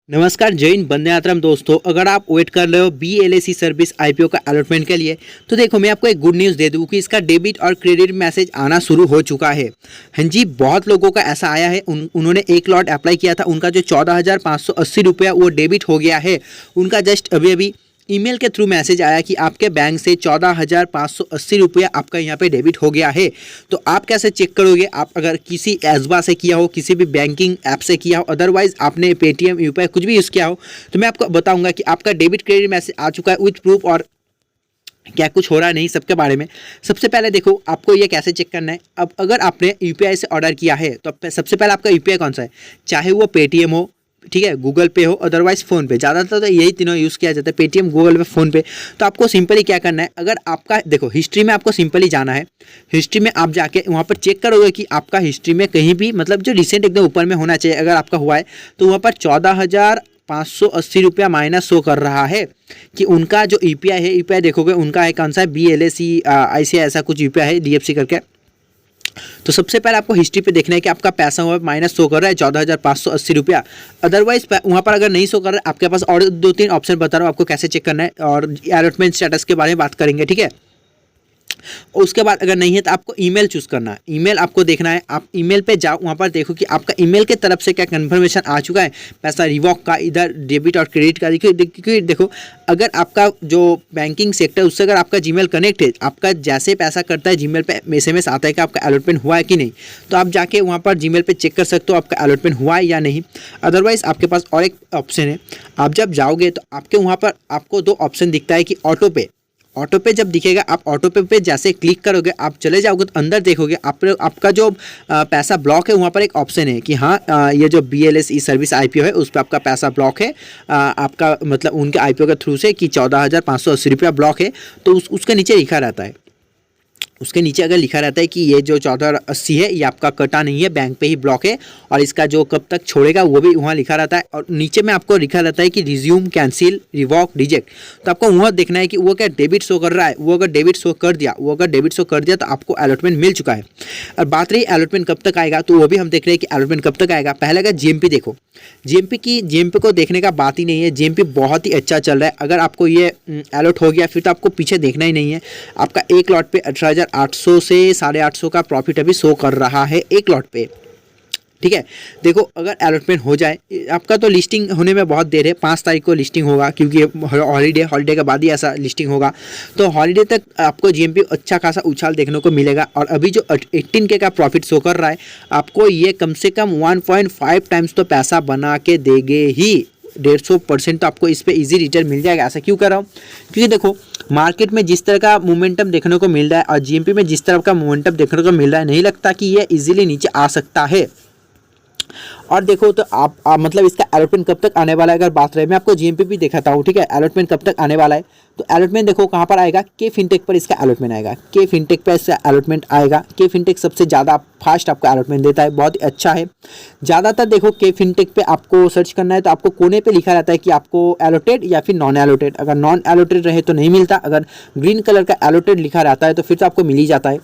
नमस्कार, जय हिंद, वंदे मातरम दोस्तों। अगर आप वेट कर रहे हो BLAC सर्विस IPO का अलॉटमेंट के लिए, तो देखो मैं आपको एक गुड न्यूज़ दे दूं कि इसका डेबिट और क्रेडिट मैसेज आना शुरू हो चुका है। हाँ जी, बहुत लोगों का ऐसा आया है। उन्होंने एक लॉट अप्लाई किया था, उनका जो 14,580 रुपया वो डेबिट हो गया है। उनका जस्ट अभी अभी ईमेल के थ्रू मैसेज आया कि आपके बैंक से 14,580 रुपया आपका यहाँ पे डेबिट हो गया है। तो आप कैसे चेक करोगे? आप अगर किसी एसबा से किया हो, किसी भी बैंकिंग ऐप से किया हो, अदरवाइज आपने पेटीएम UPI कुछ भी यूज़ किया हो, तो मैं आपको बताऊंगा कि आपका डेबिट क्रेडिट मैसेज आ चुका है विथ प्रूफ और क्या कुछ हो रहा है नहीं, सबके बारे में। सबसे पहले देखो आपको ये कैसे चेक करना है। अब अगर आपने UPI से ऑर्डर किया है तो सबसे पहले आपका UPI कौन सा है, चाहे वो पेटीएम हो, ठीक है, गूगल पे हो, अदरवाइज फ़ोन पे। ज़्यादातर तो यही तीनों यूज़ किया जाता है, पेटीएम, गूगल पे, फ़ोन पे। तो आपको सिंपली क्या करना है, अगर आपका देखो हिस्ट्री में आपको सिंपली जाना है। हिस्ट्री में आप जाके वहाँ पर चेक करोगे कि आपका हिस्ट्री में कहीं भी मतलब जो रिसेंट एकदम ऊपर में होना चाहिए, अगर आपका हुआ है तो वहाँ पर 14,580 रुपया माइनस शो कर रहा है कि उनका जो UPI है, UPI देखोगे उनका है कौन सा है, BLAC ICI ऐसा कुछ UPI है, DFC करके। तो सबसे पहले आपको हिस्ट्री पे देखना है कि आपका पैसा हुआ माइनस शो कर रहा है 14,580 रुपया। अदरवाइज वहाँ पर अगर नहीं शो कर रहा है, आपके पास और 2-3 ऑप्शन बता रहा हूँ आपको कैसे चेक करना है, और अलॉटमेंट स्टेटस के बारे में बात करेंगे, ठीक है। उसके बाद अगर नहीं है तो आपको ईमेल चूज़ करना है। ईमेल आपको देखना है, आप ईमेल पे जाओ, वहाँ पर देखो कि आपका ईमेल के तरफ से क्या कन्फर्मेशन आ चुका है पैसा रिवॉक का, इधर डेबिट और क्रेडिट का। क्योंकि देखो अगर आपका जो बैंकिंग सेक्टर उससे अगर आपका जीमेल कनेक्ट है, आपका जैसे पैसा करता है जीमेल पे SMS आता है कि आपका अलॉटमेंट हुआ है कि नहीं, तो आप जाके वहाँ पर जीमेल पे चेक कर सकते हो आपका अलॉटमेंट हुआ है या नहीं। अदरवाइज आपके पास और एक ऑप्शन है, आप जब जाओगे तो आपके वहाँ पर आपको 2 ऑप्शन दिखता है कि ऑटो पे। ऑटो पे जब दिखेगा, आप ऑटो पे जैसे क्लिक करोगे, आप चले जाओगे तो अंदर देखोगे आपका जो पैसा ब्लॉक है, वहाँ पर एक ऑप्शन है कि हाँ ये जो BLAC सर्विस IPO है उस पर आपका पैसा ब्लॉक है। आपका मतलब उनके IPO के थ्रू से कि 14,580 रुपया ब्लॉक है। तो उसके नीचे लिखा रहता है, उसके नीचे अगर लिखा रहता है कि ये जो 1480 है ये आपका कटा नहीं है, बैंक पे ही ब्लॉक है, और इसका जो कब तक छोड़ेगा वो भी वहाँ लिखा रहता है। और नीचे में आपको लिखा रहता है कि रिज्यूम, कैंसिल, रिवॉक, रिजेक्ट। तो आपको वहाँ देखना है कि वो क्या डेबिट शो कर रहा है। वो अगर डेबिट शो कर दिया तो आपको अलॉटमेंट मिल चुका है। और बात रही अलॉटमेंट कब तक आएगा, तो वो भी हम देख रहे हैं कि अलॉटमेंट कब तक आएगा। पहले अगर GMP देखो, GMP को देखने का बात ही नहीं है। GMP बहुत ही अच्छा चल रहा है। अगर आपको ये अलॉट हो गया फिर तो आपको पीछे देखना ही नहीं है। आपका एक लॉट पे 18,800 से 850 का प्रॉफिट अभी शो कर रहा है एक लॉट पे, ठीक है। देखो अगर अलॉटमेंट हो जाए, आपका तो लिस्टिंग होने में बहुत देर है, 5 तारीख को लिस्टिंग होगा, क्योंकि हॉलीडे के बाद ही ऐसा लिस्टिंग होगा। तो हॉलीडे तक आपको GMP अच्छा खासा उछाल देखने को मिलेगा। और अभी जो 18K का प्रॉफिट शो कर रहा है, आपको ये कम से कम 1.5 टाइम्स तो पैसा बना के देगे ही। 150% तो आपको इस पे इजी रिटर्न मिल जाएगा। ऐसा क्यों कर रहा हूँ, क्योंकि देखो मार्केट में जिस तरह का मोमेंटम देखने को मिल रहा है और GMP में जिस तरह का मोमेंटम देखने को मिल रहा है, नहीं लगता कि ये इजीली नीचे आ सकता है। और देखो तो आप मतलब इसका अलॉटमेंट कब तक आने वाला है अगर बात रहे, मैं आपको GMP भी दिखाता हूँ, ठीक है। अलॉटमेंट कब तक आने वाला है, तो अलॉटमेंट देखो कहाँ पर आएगा, के फिनटेक पर इसका अलॉटमेंट आएगा। के फिनटेक पर इसका अलॉटमेंट आएगा। के फिनटेक सबसे ज़्यादा फास्ट आपका अलॉटमेंट देता है, बहुत ही अच्छा है। ज़्यादातर देखो के फिनटेक पे आपको सर्च करना है तो आपको कोने पे लिखा रहता है कि आपको अलॉटेड या फिर नॉन अलॉटेड। अगर नॉन अलॉटेड रहे तो नहीं मिलता, अगर ग्रीन कलर का अलॉटेड लिखा रहता है तो फिर तो आपको मिल ही जाता है,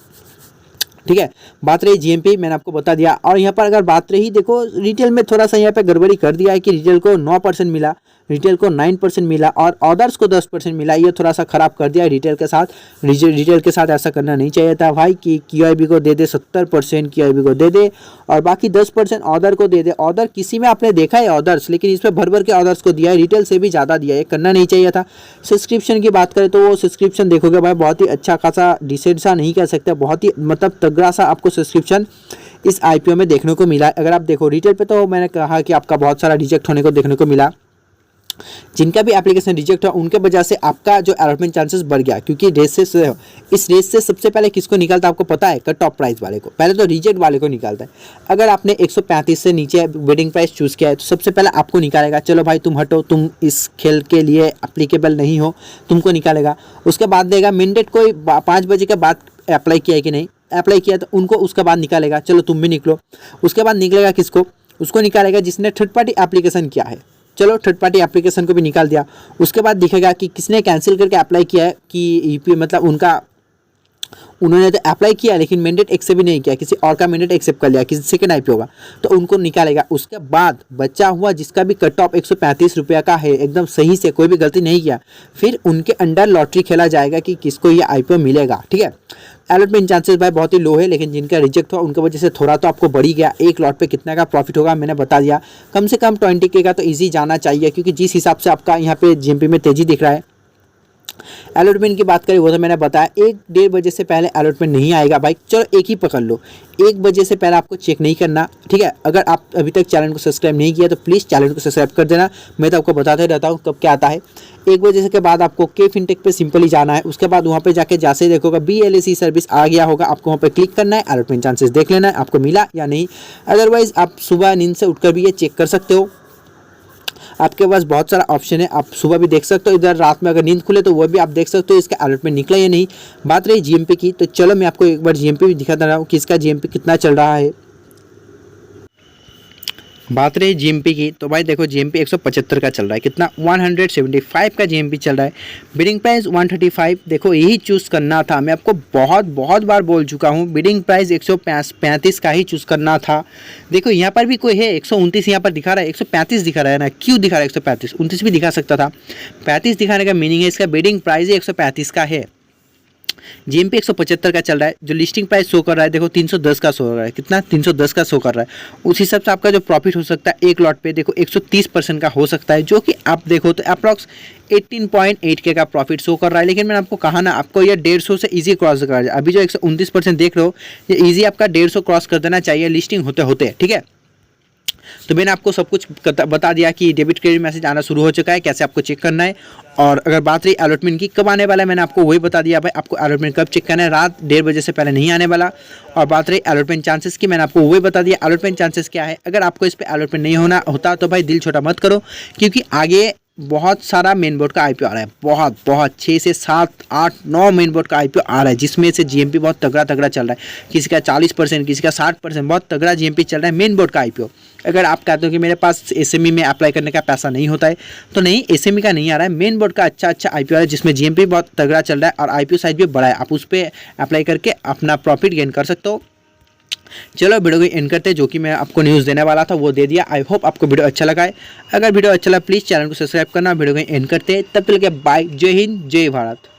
ठीक है। बात रही GMP, मैंने आपको बता दिया। और यहाँ पर अगर बात रही, देखो रिटेल में थोड़ा सा यहाँ पे गड़बड़ी कर दिया है कि रिटेल को 9% मिला, रिटेल को 9% मिला और अदर्स को 10% मिला। ये थोड़ा सा ख़राब कर दिया है रिटेल के साथ। रिटेल के साथ ऐसा करना नहीं चाहिए था भाई कि QIB को दे दे 70%, QIB को दे दे और बाकी 10% ऑर्डर को दे दे। ऑर्डर किसी में आपने देखा है ऑर्डर्स, लेकिन इस पर भर भर के ऑर्डर्स को दिया है, रिटेल से भी ज़्यादा दिया है, करना नहीं चाहिए था। सब्सक्रिप्शन की बात करें तो वो सब्सक्रिप्शन देखोगे भाई बहुत ही अच्छा खासा, डिसेंट सा नहीं कह सकते, बहुत ही मतलब तगड़ा सा आपको सब्सक्रिप्शन इस IPO में देखने को मिला। अगर आप देखो रिटेल पे तो मैंने कहा कि आपका बहुत सारा रिजेक्ट होने को देखने को मिला। जिनका भी एप्लीकेशन रिजेक्ट हुआ उनके वजह से आपका जो अलॉटमेंट चांसेस बढ़ गया, क्योंकि इस रेस से सबसे पहले किसको निकालता है आपको पता है, कट ऑफ प्राइस वाले को, पहले तो रिजेक्ट वाले को निकालता है। अगर आपने 135 से नीचे बिडिंग प्राइस चूज़ किया है तो सबसे पहले आपको निकालेगा, चलो भाई तुम हटो, तुम इस खेल के लिए एप्लीकेबल नहीं हो, तुमको निकालेगा। उसके बाद देगा मैंडेट कोई 5 बजे के बाद अप्लाई किया है कि नहीं, अप्लाई किया तो उनको उसके बाद निकालेगा, चलो तुम भी निकलो। उसके बाद निकलेगा किसको, उसको निकालेगा जिसने थर्ड पार्टी एप्लीकेशन किया है, चलो थर्ड पार्टी एप्लीकेशन को भी निकाल दिया। उसके बाद दिखेगा कि किसने कैंसिल करके अप्लाई किया है कि मतलब उनका उन्होंने तो अप्लाई किया लेकिन मैंडेट एक्सेप्ट भी नहीं किया, किसी और का मैंडेट एक्सेप्ट कर लिया, किसी सेकंड आईपीओ का, तो उनको निकालेगा। उसके बाद बच्चा हुआ जिसका भी कट ऑफ 135 रुपये का है, एकदम सही से कोई भी गलती नहीं किया, फिर उनके अंडर लॉटरी खेला जाएगा कि किसको ये आईपीओ मिलेगा। ठीक है, अलॉटमेंट चांसेस भाई बहुत ही लो है, लेकिन जिनका रिजेक्ट हुआ उनकी वजह से थोड़ा तो आपको बढ़ी गया। एक लॉट पे कितना का प्रॉफिट होगा मैंने बता दिया, कम से कम 20K का तो ईजी जाना चाहिए, क्योंकि जिस हिसाब से आपका यहाँ पे जीएमपी में तेजी दिख रहा है। अलॉटमेंट की बात करें वो तो मैंने बताया, 1-1.5 बजे से पहले अलॉटमेंट नहीं आएगा भाई। चलो एक ही पकड़ लो, 1 बजे से पहले आपको चेक नहीं करना। ठीक है, अगर आप अभी तक चैनल को सब्सक्राइब नहीं किया तो प्लीज़ चैनल को सब्सक्राइब कर देना, मैं तो आपको बताते रहता हूँ कब क्या आता है। 1 बजे के बाद आपको के फिनटेक पे सिंपली जाना है, उसके बाद वहाँ पे जाके जैसे ही देखोगा BLAC सर्विस आ गया होगा, आपको वहाँ पे क्लिक करना है, अलॉटमेंट चांसेस देख लेना है आपको मिला या नहीं। अदरवाइज आप सुबह नींद से उठकर भी ये चेक कर सकते हो, आपके पास बहुत सारा ऑप्शन है, आप सुबह भी देख सकते हो, इधर रात में अगर नींद खुले तो वो भी आप देख सकते हो इसका अलॉटमेंट निकला या नहीं। बात रही जीएमपी की, तो चलो मैं आपको एक बार जीएमपी भी दिखाता रहा हूँ कि इसका जीएमपी कितना चल रहा है। बात रही जीएमपी की, तो भाई देखो जीएमपी 175 का चल रहा है, कितना 175 का जीएमपी चल रहा है, बिडिंग प्राइस 135। देखो यही चूज़ करना था, मैं आपको बहुत बार बोल चुका हूँ, बिडिंग प्राइस 135 का ही चूज़ करना था। देखो यहाँ पर भी कोई है 129 यहाँ पर दिखा रहा है, 135 दिखा रहा है ना, क्यों दिखा रहा है 135, 29 भी दिखा सकता था। 35 दिखाने का मीनिंग है इसका बिडिंग प्राइस ही 135 का है। जीएमपी 175 का चल रहा है, जो लिस्टिंग प्राइस शो कर रहा है देखो 310 का शो कर रहा है, कितना 310 का शो कर रहा है। उस हिसाब से आपका जो प्रॉफिट हो सकता है एक लॉट पे देखो 130% का हो सकता है, जो कि आप देखो तो अप्रॉक्स 18.8K का प्रॉफिट शो कर रहा है। लेकिन मैंने आपको कहा ना, आपको ये 150 से इजी क्रॉस कर, अभी जो 129% देख रहे हो ये इजी आपका 150 क्रॉस कर देना चाहिए लिस्टिंग होते होते। ठीक है, तो मैंने आपको सब कुछ बता दिया कि डेबिट क्रेडिट मैसेज आना शुरू हो चुका है, कैसे आपको चेक करना है। और अगर बात रही अलॉटमेंट की कब आने वाला है, मैंने आपको वही बता दिया भाई, आपको अलॉटमेंट कब चेक करना है, रात 1:30 बजे से पहले नहीं आने वाला। और बात रही अलॉटमेंट चांसेस की, मैंने आपको वही बता दिया अलॉटमेंट चांसेस क्या है। अगर आपको इस पर अलॉटमेंट नहीं होना होता तो भाई दिल छोटा मत करो, क्योंकि आगे बहुत सारा मेन बोर्ड का आईपीओ आ रहा है, बहुत 6 से 7, 8, 9 मेन बोर्ड का आईपीओ आ रहा है, जिसमें से जीएमपी बहुत तगड़ा चल रहा है, किसी का 40%, किसी का 60%, बहुत तगड़ा जीएमपी चल रहा है मेन बोर्ड का आईपीओ। अगर आप कहते हो कि मेरे पास एसएमई में अप्लाई करने का पैसा नहीं होता है, तो नहीं, एसएमई का नहीं आ रहा है, मेन बोर्ड का अच्छा आईपीओ आ रहा है, जिसमें जीएमपी बहुत तगड़ा चल रहा है और आईपीओ साइज भी बड़ा है, आप उस पर अप्लाई करके अपना प्रॉफिट गेन कर सकते हो। चलो वीडियो को एंड करते हैं, जो कि मैं आपको न्यूज़ देने वाला था वो दे दिया। आई होप आपको वीडियो अच्छा लगा है, अगर वीडियो अच्छा लगा प्लीज़ चैनल को सब्सक्राइब करना। वीडियो को एंड करते हैं, तब तक के बाय, जय हिंद जय भारत।